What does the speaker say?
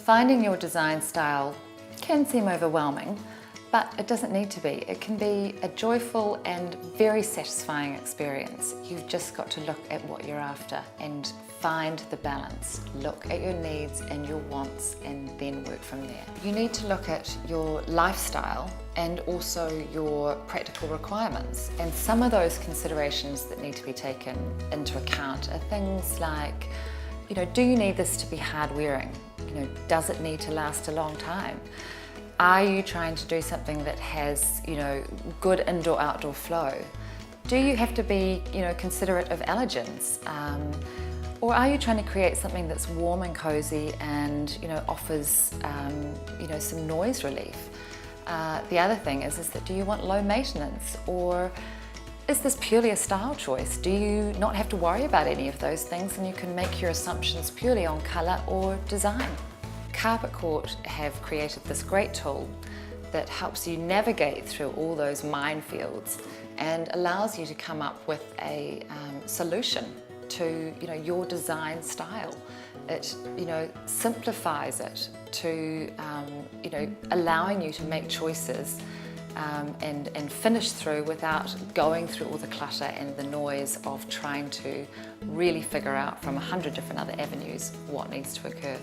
Finding your design style can seem overwhelming, but it doesn't need to be. It can be a joyful and very satisfying experience. You've just got to look at what you're after and find the balance. Look at your needs and your wants and then work from there. You need to look at your lifestyle and also your practical requirements. And some of those considerations that need to be taken into account are things like, do you need this to be hard wearing? Does it need to last a long time? Are you trying to do something that has, good indoor-outdoor flow? Do you have to be, considerate of allergens? Or are you trying to create something that's warm and cozy and, offers, some noise relief? The other thing is that do you want low maintenance, or is this purely a style choice? Do you not have to worry about any of those things and you can make your assumptions purely on colour or design? Carpet Court have created this great tool that helps you navigate through all those minefields and allows you to come up with a solution to your design style. It simplifies it to allowing you to make choices and finish through without going through all the clutter and the noise of trying to really figure out from 100 different other avenues what needs to occur.